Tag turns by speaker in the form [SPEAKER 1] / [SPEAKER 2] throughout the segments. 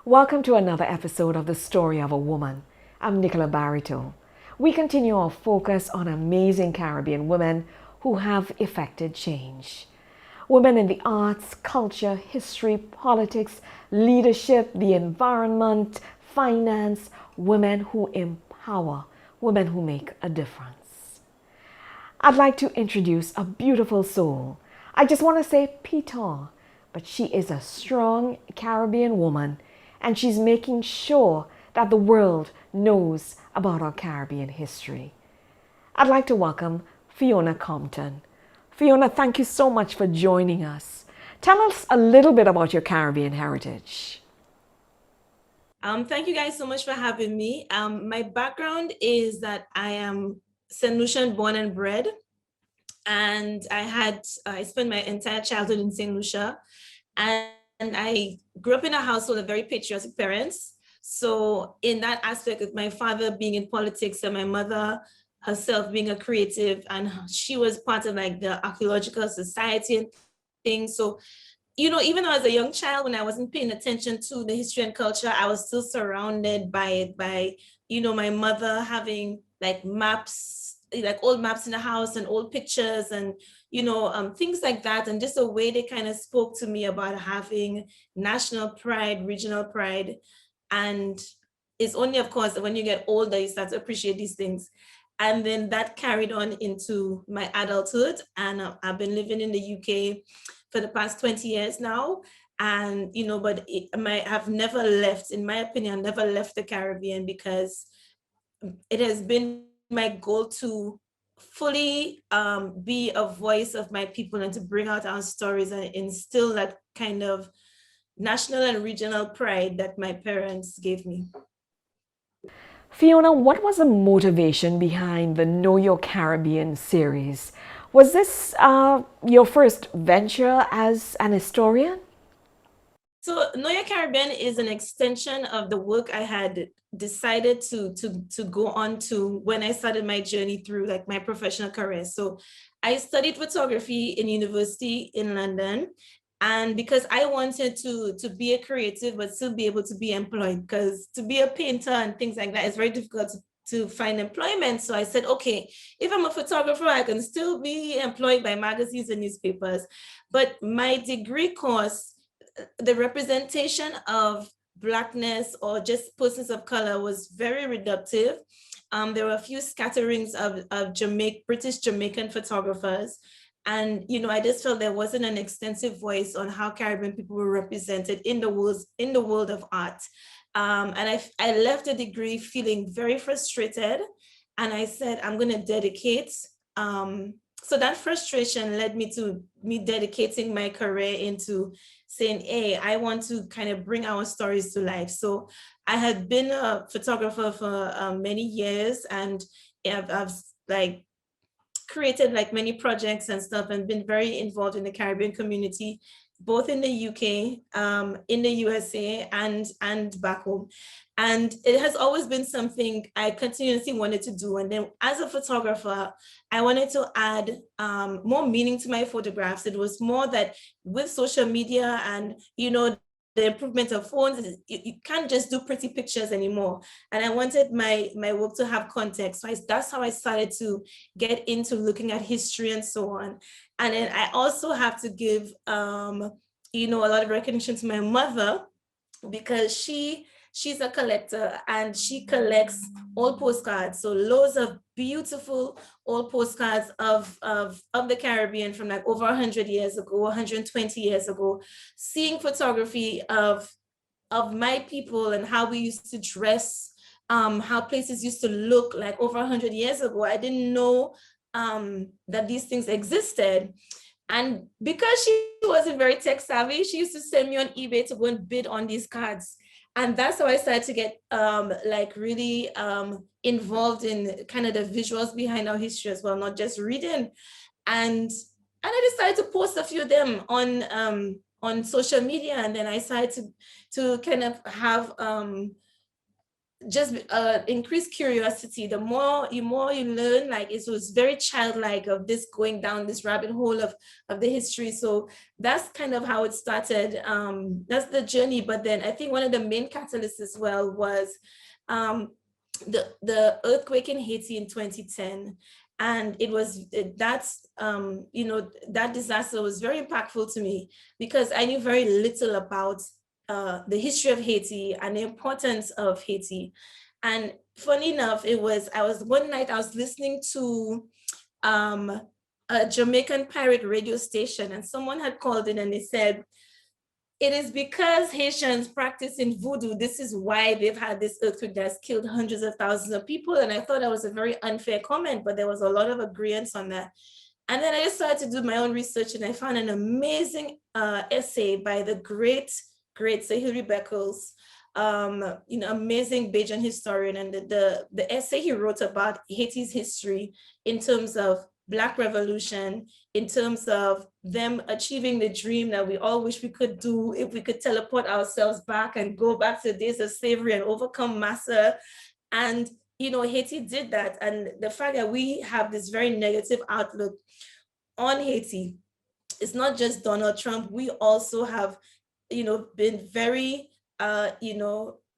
[SPEAKER 1] Welcome to another episode of The Story of a Woman. I'm Nicola Barito. We continue our focus on amazing Caribbean women who have effected change. Women in the arts, culture, history, politics, leadership, the environment, finance, women who empower, women who make a difference. I'd like to introduce a beautiful soul. I just want to say Peter, but she is a strong Caribbean woman and she's making sure that the world knows about our Caribbean history. I'd like to welcome Fiona Compton. Fiona, thank you so much for joining us. Tell us a little bit about your Caribbean heritage.
[SPEAKER 2] Thank you guys so much for having me. My background is that I am St. Lucian born and bred, and I spent my entire childhood in St. Lucia, and I grew up in a household of very patriotic parents. So in that aspect of my father being in politics and my mother herself being a creative, and she was part of like the archaeological society and things. So even though I was a young child, when I wasn't paying attention to the history and culture, I was still surrounded by it, my mother having like maps, like old maps in the house and old pictures and, things like that. And just the way they kind of spoke to me about having national pride, regional pride. And it's only, of course, when you get older, you start to appreciate these things. And then that carried on into my adulthood. And I've been living in the UK for the past 20 years now. And, I've never left, in my opinion, never left the Caribbean because it has been my goal to fully be a voice of my people and to bring out our stories and instill that kind of national and regional pride that my parents gave me.
[SPEAKER 1] Fiona, what was the motivation behind the Know Your Caribbean series? Was this your first venture as an historian?
[SPEAKER 2] So Know Your Caribbean is an extension of the work I had decided to go on to when I started my journey through like my professional career. So I studied photography in university in London. And because I wanted to be a creative, but still be able to be employed, because to be a painter and things like that is very difficult to find employment. So I said, okay, if I'm a photographer, I can still be employed by magazines and newspapers. But my degree course, the representation of Blackness or just persons of color was very reductive. There were a few scatterings of British Jamaican photographers. And, I just felt there wasn't an extensive voice on how Caribbean people were represented in the world of art. And I left the degree feeling very frustrated. And I said, I'm going to dedicate. So that frustration led me to me dedicating my career into saying, hey, I want to kind of bring our stories to life. So I had been a photographer for many years, and I've like created like many projects and stuff and been very involved in the Caribbean community, both in the UK, in the USA, and back home. And it has always been something I continuously wanted to do. And then as a photographer, I wanted to add more meaning to my photographs. It was more that with social media and, the improvement of phones, you can't just do pretty pictures anymore. And I wanted my work to have context. So that's how I started to get into looking at history and so on. And then I also have to give, a lot of recognition to my mother, because she's a collector and she collects old postcards. So loads of beautiful old postcards of the Caribbean from like over 100 years ago, 120 years ago, seeing photography of my people and how we used to dress, how places used to look like over 100 years ago. I didn't know that these things existed. And because she wasn't very tech savvy, she used to send me on eBay to go and bid on these cards. And that's how I started to get really involved in kind of the visuals behind our history as well, not just reading. And I decided to post a few of them on social media. And then I started to kind of have just increased curiosity. The more you learn, like it was very childlike of this going down this rabbit hole of the history. So that's kind of how it started. That's the journey. But then I think one of the main catalysts as well was the earthquake in Haiti in 2010. And it was that's that disaster was very impactful to me because I knew very little about the history of Haiti and the importance of Haiti. And funny enough, one night I was listening to a Jamaican pirate radio station, and someone had called in and they said, it is because Haitians practice in voodoo. This is why they've had this earthquake that's killed hundreds of thousands of people. And I thought that was a very unfair comment, but there was a lot of agreement on that. And then I just started to do my own research, and I found an amazing essay by the great Sir Hilary Beckles, amazing Bajan historian. And the essay he wrote about Haiti's history in terms of Black Revolution, in terms of them achieving the dream that we all wish we could do if we could teleport ourselves back and go back to the days of slavery and overcome massa. And Haiti did that. And the fact that we have this very negative outlook on Haiti, it's not just Donald Trump. We also have, been very,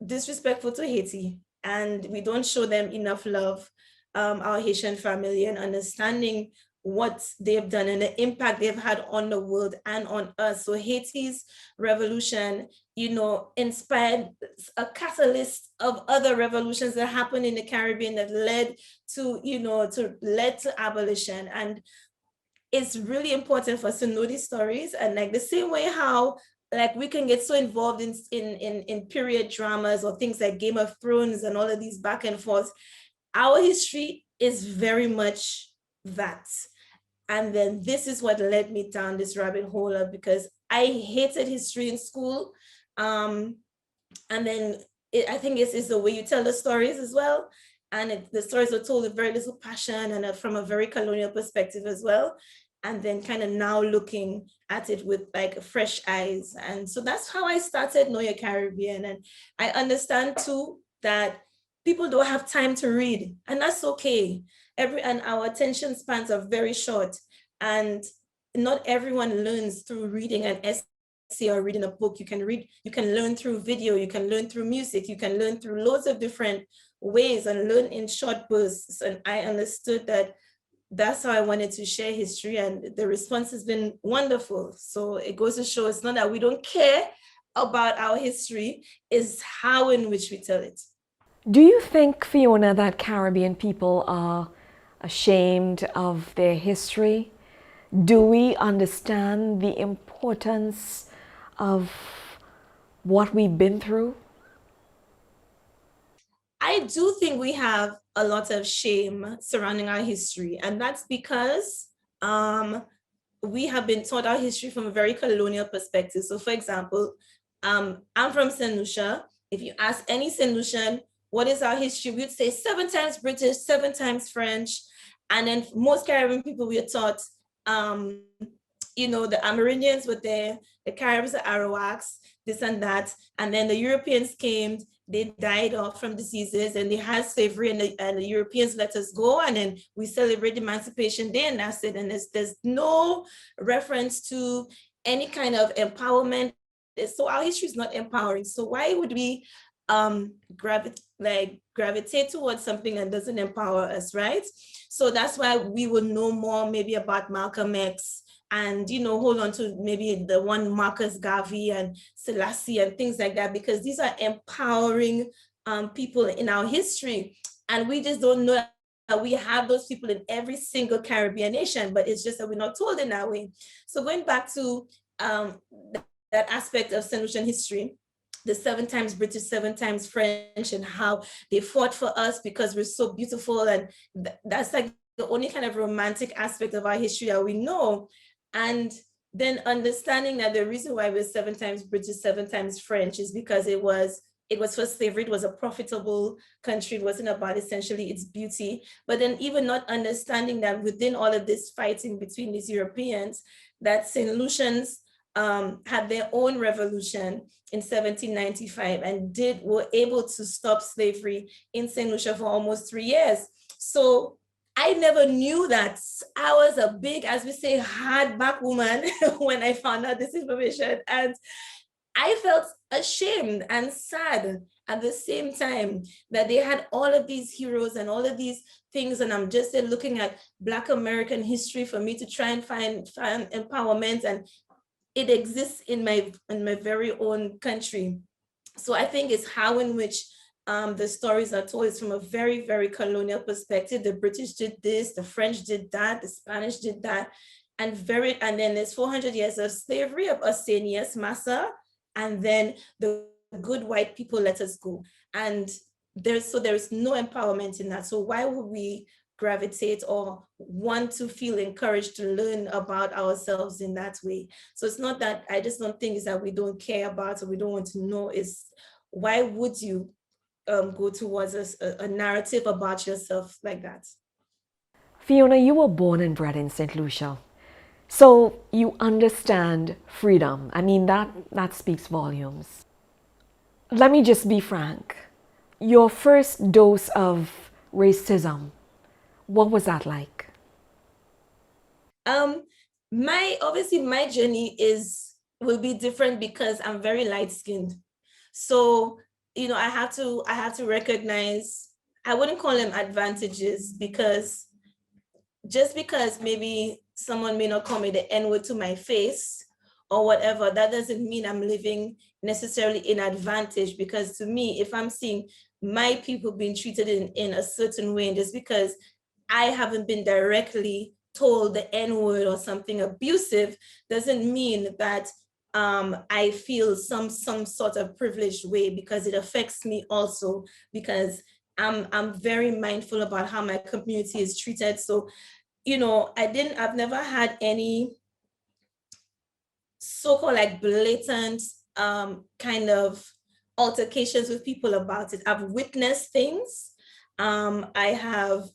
[SPEAKER 2] disrespectful to Haiti, and we don't show them enough love, our Haitian family, and understanding what they've done and the impact they've had on the world and on us. So Haiti's revolution, inspired a catalyst of other revolutions that happened in the Caribbean that led to abolition. And it's really important for us to know these stories. And like the same way how like we can get so involved in period dramas or things like Game of Thrones and all of these back and forth, our history is very much that. And then this is what led me down this rabbit hole of, because I hated history in school. And then I think it's the way you tell the stories as well. And the stories were told with very little passion and from a very colonial perspective as well. And then kind of now looking at it with like fresh eyes. And so that's how I started Know Your Caribbean. And I understand too that people don't have time to read, and that's okay. And our attention spans are very short, and not everyone learns through reading an essay or reading a book. You can learn through video, you can learn through music, you can learn through loads of different ways and learn in short bursts. And I understood that that's how I wanted to share history, and the response has been wonderful. So it goes to show it's not that we don't care about our history, it's how in which we tell it.
[SPEAKER 1] Do you think, Fiona, that Caribbean people are ashamed of their history? Do we understand the importance of what we've been through?
[SPEAKER 2] I do think we have a lot of shame surrounding our history, and that's because we have been taught our history from a very colonial perspective. So for example, I'm from St. Lucia. If you ask any St. Lucian, what is our history? We'd say 7 times British, 7 times French. And then most Caribbean people we are taught, the Amerindians were there, the Caribs, the Arawaks, this and that. And then the Europeans came, they died off from diseases, and they had slavery, and the Europeans let us go. And then we celebrate Emancipation Day, and that's it. And there's no reference to any kind of empowerment. So our history is not empowering. So why would we gravitate towards something that doesn't empower us, right? So that's why we will know more maybe about Malcolm X, and hold on to maybe the one Marcus Garvey and Selassie and things like that, because these are empowering people in our history, and we just don't know that we have those people in every single Caribbean nation, but it's just that we're not told in that way. So going back to that aspect of St. Lucian history, the 7 times British, 7 times French, and how they fought for us because we're so beautiful. And that's like the only kind of romantic aspect of our history that we know. And then understanding that the reason why we're 7 times British, 7 times French is because it was for slavery. It was a profitable country. It wasn't about essentially its beauty. But then even not understanding that within all of this fighting between these Europeans, that St. Lucians had their own revolution in 1795 and were able to stop slavery in St. Lucia for almost 3 years. So I never knew that. I was a big, as we say, hardback woman when I found out this information. And I felt ashamed and sad at the same time that they had all of these heroes and all of these things. And I'm just looking at Black American history for me to try and find empowerment, and it exists in my very own country. So I think it's how in which the stories are told is from a very, very colonial perspective. The British did this, the French did that, the Spanish did that, and then there's 400 years of slavery of us saying yes, massa, and then the good white people let us go. And there's no empowerment in that. So why would we gravitate or want to feel encouraged to learn about ourselves in that way? So it's not that, I just don't think it's that we don't care about or we don't want to know. Is why would you go towards a narrative about yourself like that?
[SPEAKER 1] Fiona, you were born and bred in St. Lucia. So you understand freedom. I mean, that speaks volumes. Let me just be frank. Your first dose of racism, what was that like?
[SPEAKER 2] Obviously my journey will be different because I'm very light skinned. So, I have to recognize, I wouldn't call them advantages, because just because maybe someone may not call me the N-word to my face or whatever, that doesn't mean I'm living necessarily in advantage. Because to me, if I'm seeing my people being treated in a certain way, and just because I haven't been directly told the N-word or something abusive, doesn't mean that I feel some sort of privileged way, because it affects me also, because I'm very mindful about how my community is treated. So, I've never had any so-called like blatant kind of altercations with people about it. I've witnessed things. I have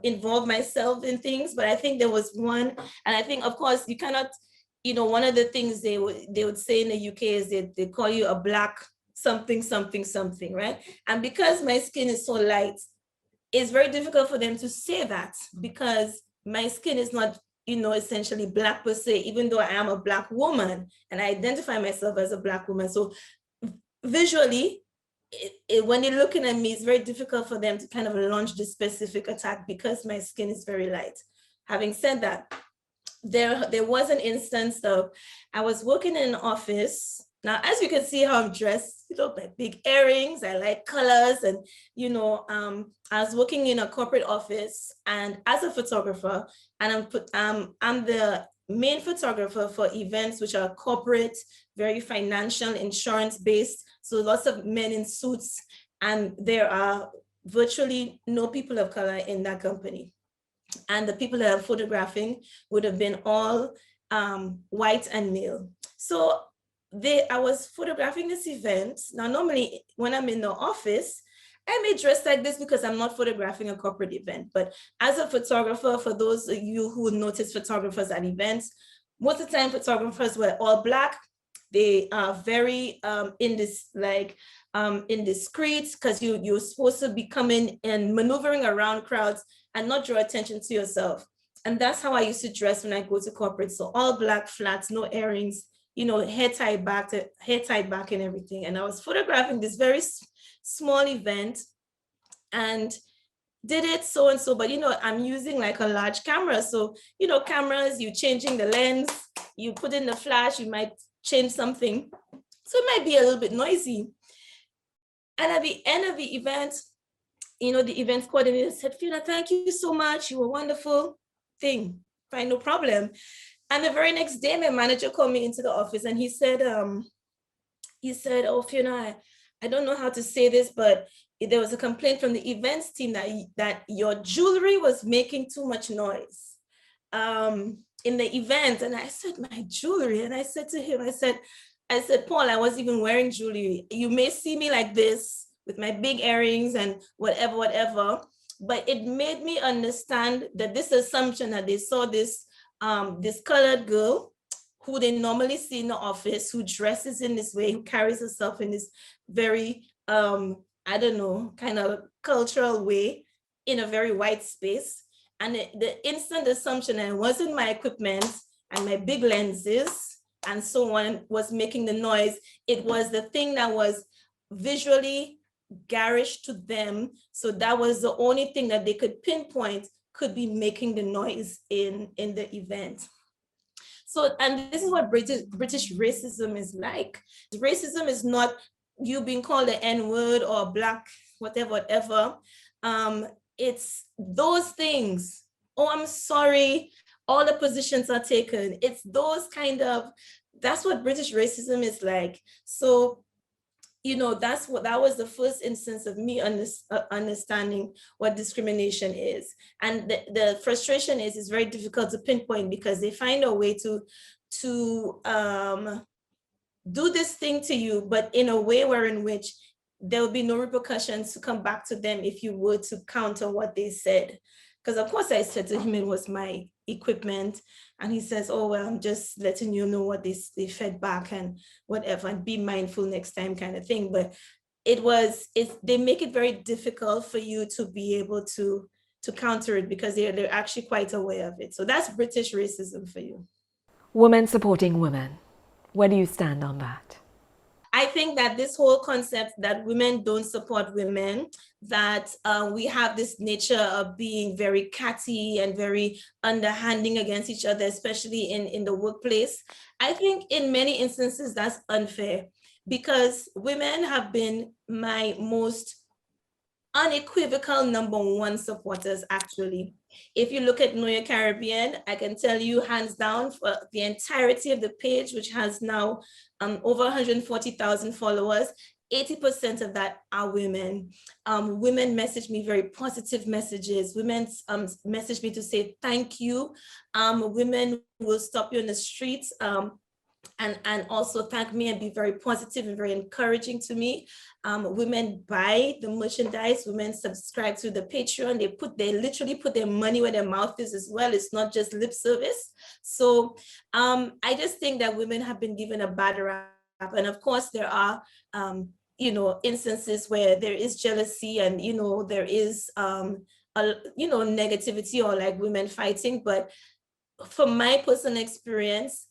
[SPEAKER 2] involved myself in things, but I think there was one, and I think, of course, you cannot, one of the things they would say in the UK is they call you a black something, something, something, right? And because my skin is so light, it's very difficult for them to say that, because my skin is not, essentially black per se, even though I am a Black woman and I identify myself as a Black woman. So visually, when they're looking at me, it's very difficult for them to kind of launch this specific attack because my skin is very light. Having said that, there was an instance of, I was working in an office. Now, as you can see how I'm dressed, like big earrings, I like colors, and I was working in a corporate office and as a photographer, and I'm the main photographer for events which are corporate, very financial, insurance based. So lots of men in suits, and there are virtually no people of color in that company. And the people that I'm photographing would have been all white and male. So I was photographing this event. Now, normally when I'm in the office, I may dress like this because I'm not photographing a corporate event. But as a photographer, for those of you who notice photographers at events, most of the time photographers were all Black. They are very indiscreet, because you're supposed to be coming and maneuvering around crowds and not draw attention to yourself. And that's how I used to dress when I go to corporate. So all Black, flats, no earrings, hair tied back and everything. And I was photographing this very small event and did it so and so, but I'm using like a large camera. So, cameras, you changing the lens, you put in the flash, you might change something. So it might be a little bit noisy. And at the end of the event, the event coordinator said, Fiona, thank you so much. You were wonderful. Fine, no problem. And the very next day, my manager called me into the office and he said, oh, Fiona, I don't know how to say this, but there was a complaint from the events team that your jewelry was making too much noise in the event. And I said, my jewelry? And I said to him, I said, Paul, I wasn't even wearing jewelry. You may see me like this with my big earrings and whatever, but it made me understand that this assumption that they saw this colored girl who they normally see in the office, who dresses in this way, who carries herself in this very, I don't know, kind of cultural way in a very white space. And the instant assumption, and it wasn't my equipment and my big lenses and so on was making the noise. It was the thing that was visually garish to them. So that was the only thing that they could pinpoint could be making the noise in the event. So, and this is what British racism is like. Racism is not you being called the N-word or black, whatever. It's those things. Oh, I'm sorry. All the positions are taken. It's those kind of, that's what British racism is like. So, you know, that was the first instance of me understanding what discrimination is. And the frustration is it's very difficult to pinpoint because they find a way to do this thing to you, but in a way in which there will be no repercussions to come back to them if you were to counter what they said. Because of course I said to him it was my equipment, and he says, oh, well, I'm just letting you know what they fed back and whatever, and be mindful next time kind of thing. But they make it very difficult for you to be able to counter it because they're actually quite aware of it. So that's British racism for you.
[SPEAKER 1] Women supporting women. Where do you stand on that?
[SPEAKER 2] I think that this whole concept that women don't support women, that we have this nature of being very catty and very underhanding against each other, especially in the workplace. I think in many instances that's unfair because women have been my most unequivocal number one supporters, actually. If you look at Know Your Caribbean, I can tell you hands down for the entirety of the page, which has now over 140,000 followers, 80% of that are women. Women message me very positive messages. Women message me to say thank you. Women will stop you on the streets and also thank me and be very positive and very encouraging to me. Women buy the merchandise, women subscribe to the Patreon, they literally put their money where their mouth is as well. It's not just lip service. So I just think that women have been given a bad rap. And of course there are, instances where there is jealousy and, there is, negativity or like women fighting. But from my personal experience,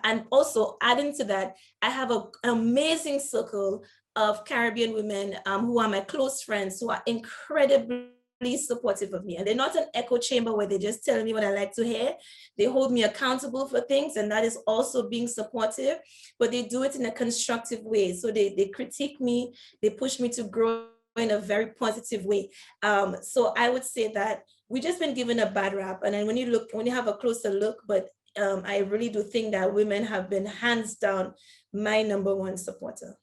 [SPEAKER 2] and also adding to that, I have an amazing circle of Caribbean women who are my close friends, who are incredibly supportive of me. And they're not an echo chamber where they just tell me what I like to hear. They hold me accountable for things, and that is also being supportive, but they do it in a constructive way. So they critique me, they push me to grow in a very positive way. So I would say that we've just been given a bad rap. And then when you have a closer look, but I really do think that women have been hands down my number one supporter.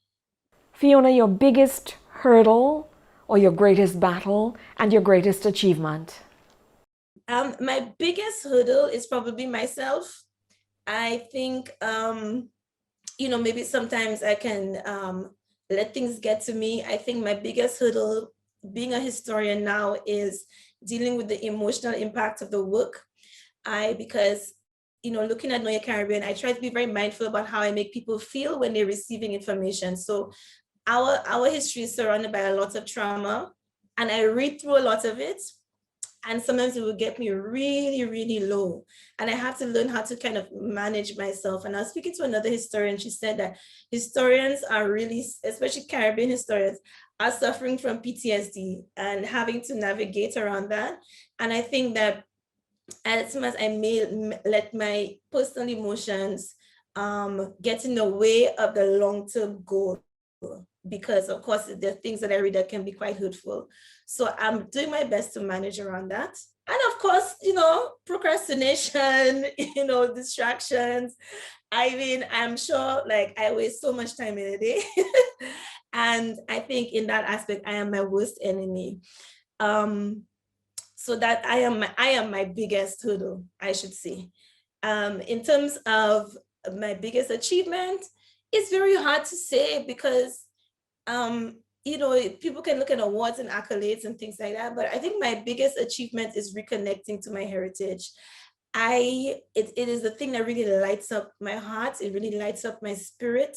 [SPEAKER 1] Fiona, your biggest hurdle or your greatest battle and your greatest achievement?
[SPEAKER 2] My biggest hurdle is probably myself. I think, maybe sometimes I can let things get to me. I think my biggest hurdle being a historian now is dealing with the emotional impact of the work. Because looking at Know Your Caribbean, I try to be very mindful about how I make people feel when they're receiving information. So our history is surrounded by a lot of trauma, and I read through a lot of it, and sometimes it will get me really, really low. And I have to learn how to kind of manage myself. And I was speaking to another historian. She said that historians are really, especially Caribbean historians, are suffering from PTSD and having to navigate around that. And I think that as much as I may let my personal emotions get in the way of the long-term goal, because of course there are things that I read that can be quite hurtful. So I'm doing my best to manage around that. And of course, procrastination, distractions. I mean, I'm sure like I waste so much time in a day. And I think in that aspect, I am my worst enemy. So that I am my biggest hurdle, I should say. In terms of my biggest achievement, it's very hard to say because, people can look at awards and accolades and things like that, but I think my biggest achievement is reconnecting to my heritage. it is the thing that really lights up my heart. It really lights up my spirit.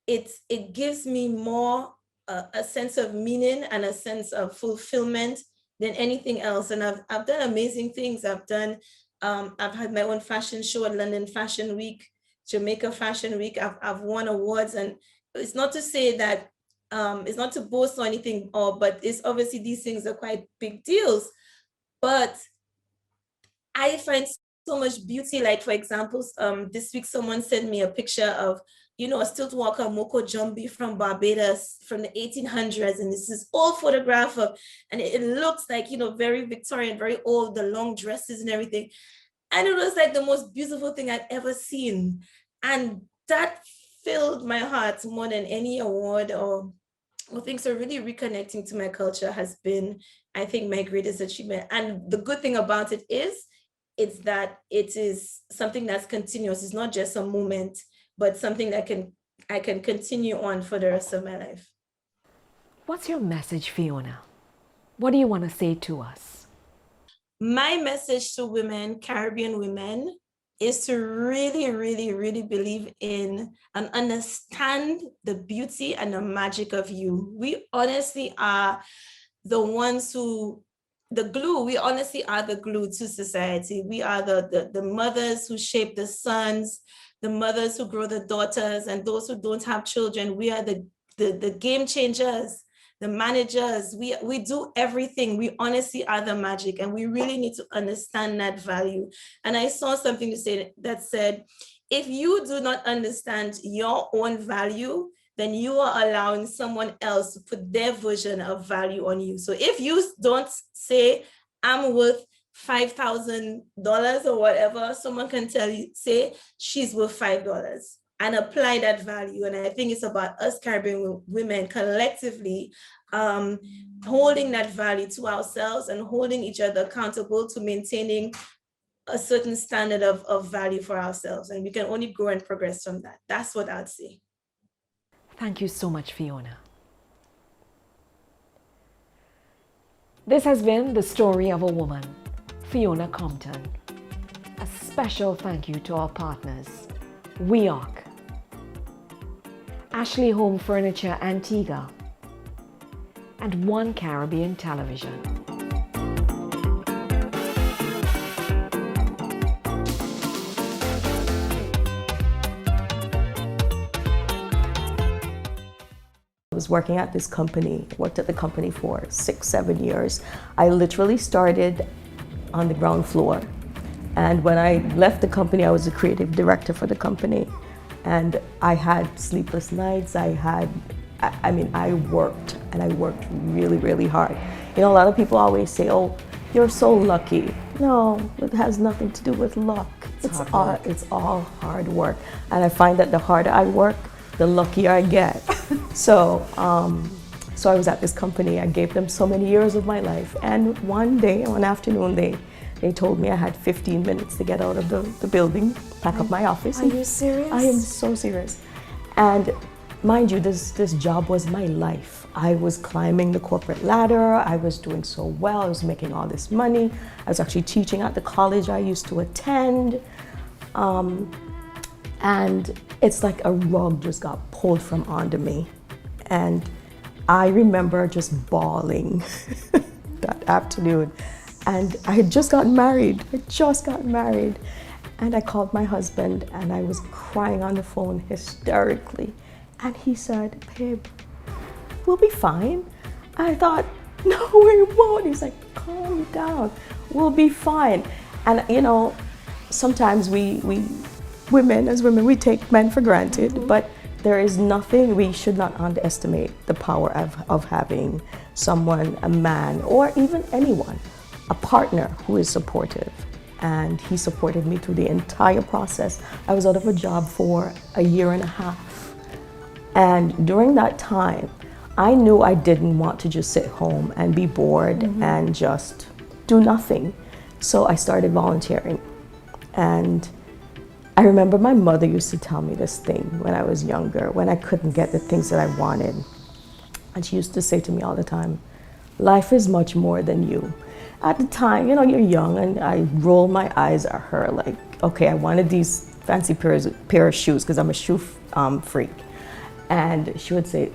[SPEAKER 2] It gives me more a sense of meaning and a sense of fulfillment than anything else. And I've done amazing things. I've had my own fashion show at London Fashion Week, Jamaica Fashion Week. I've won awards, and it's not to say that it's not to boast or anything, but it's obviously these things are quite big deals. But I find so much beauty. Like, for example, this week someone sent me a picture of, a stilt walker, Moko Jumbi from Barbados from the 1800s. And this is old photograph of, and it looks like, very Victorian, very old, the long dresses and everything. And it was like the most beautiful thing I'd ever seen. And that filled my heart more than any award or things. So really reconnecting to my culture has been, I think, my greatest achievement. And the good thing about it is, it's that it is something that's continuous. It's not just a moment, but something that I can continue on for the rest of my life.
[SPEAKER 1] What's your message, Fiona? What do you want to say to us?
[SPEAKER 2] My message to women, Caribbean women, is to really, really, really believe in and understand the beauty and the magic of you. We honestly are the ones who, the glue, we honestly are the glue to society. We are the mothers who shape the sons, the mothers who grow the daughters, and those who don't have children. We are the game changers, the managers. We do everything. We honestly are the magic, and we really need to understand that value. And I saw something to say that said, if you do not understand your own value, then you are allowing someone else to put their version of value on you. So if you don't say, I'm worth $5,000 or whatever, someone can tell you, say, she's worth $5, and apply that value. And I think it's about us Caribbean women collectively holding that value to ourselves and holding each other accountable to maintaining a certain standard of value for ourselves. And we can only grow and progress from that. That's what I'd say.
[SPEAKER 1] Thank you so much, Fiona. This has been The Story of a Woman, Fiona Compton. A special thank you to our partners, WeArc, Ashley Home Furniture Antigua, and One Caribbean Television.
[SPEAKER 3] I was working at this company, worked at the company for 6-7 years. I literally started on the ground floor. And when I left the company, I was a creative director for the company. And I had sleepless nights. I worked, and I worked really, really hard. A lot of people always say, oh, you're so lucky. No, it has nothing to do with luck. It's all hard work. And I find that the harder I work, the luckier I get. So I was at this company. I gave them so many years of my life. And one afternoon, they told me I had 15 minutes to get out of the building, pack up my office.
[SPEAKER 1] Are you serious?
[SPEAKER 3] I am so serious. And mind you, this job was my life. I was climbing the corporate ladder. I was doing so well. I was making all this money. I was actually teaching at the college I used to attend. And it's like a rug just got pulled from under me. And I remember just bawling that afternoon. And I had just gotten married. And I called my husband, and I was crying on the phone hysterically. And he said, babe, we'll be fine. I thought, no, we won't. He's like, calm down, we'll be fine. And sometimes we as women, we take men for granted, but there is nothing, we should not underestimate the power of having someone, a man, or even anyone, a partner who is supportive. And he supported me through the entire process. I was out of a job for 1.5 years. And during that time, I knew I didn't want to just sit home and be bored and just do nothing. So I started volunteering. And I remember my mother used to tell me this thing when I was younger, when I couldn't get the things that I wanted. And she used to say to me all the time, life is much more than you. at the time, you know, you're young, and I rolled my eyes at her like, okay, I wanted these fancy pair of shoes because I'm a shoe freak. And she would say,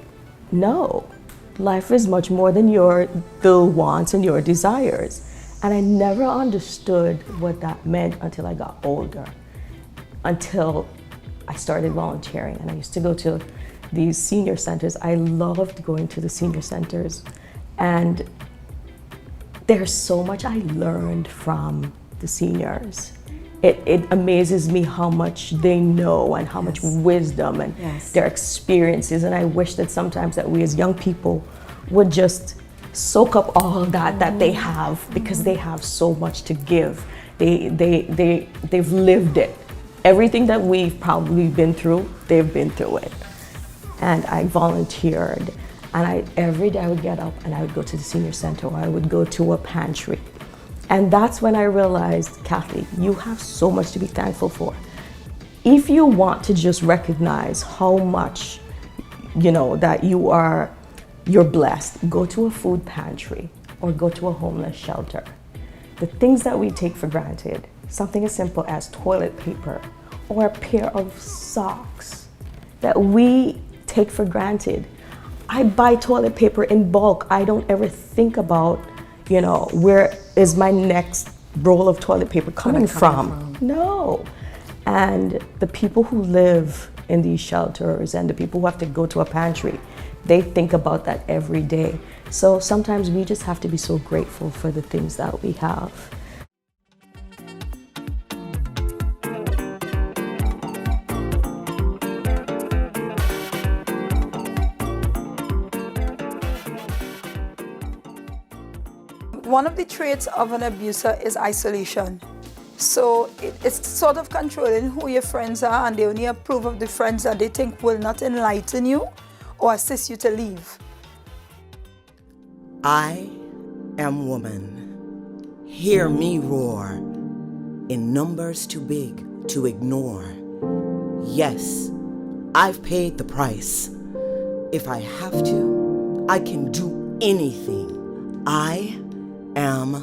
[SPEAKER 3] no, life is much more than the wants and your desires. And I never understood what that meant until I got older, until I started volunteering. And I used to go to these senior centers. I loved going to the senior centers. And there's so much I learned from the seniors. It amazes me how much they know and how much wisdom and their experiences. And I wish that sometimes that we as young people would just soak up all that they have, because they have so much to give. They've lived it. Everything that we've probably been through, they've been through it. And I volunteered, and every day I would get up and I would go to the senior center, or I would go to a pantry. And that's when I realized, Kathy, you have so much to be thankful for. If you want to just recognize how much, you know, that you're blessed, go to a food pantry or go to a homeless shelter. The things that we take for granted, something as simple as toilet paper or a pair of socks that we take for granted. I buy toilet paper in bulk. I don't ever think about, you know, where is my next roll of toilet paper coming from? No. And the people who live in these shelters and the people who have to go to a pantry, they think about that every day. So sometimes we just have to be so grateful for the things that we have.
[SPEAKER 4] One of the traits of an abuser is isolation. So it's sort of controlling who your friends are, and they only approve of the friends that they think will not enlighten you or assist you to leave.
[SPEAKER 5] I am woman. Hear me roar. In numbers too big to ignore. Yes, I've paid the price. If I have to, I can do anything. I am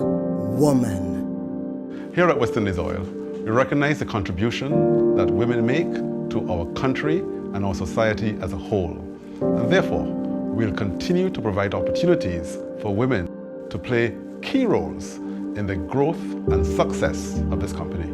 [SPEAKER 5] woman.
[SPEAKER 6] Here at West Indies Oil, we recognize the contribution that women make to our country and our society as a whole. And therefore, we'll continue to provide opportunities for women to play key roles in the growth and success of this company.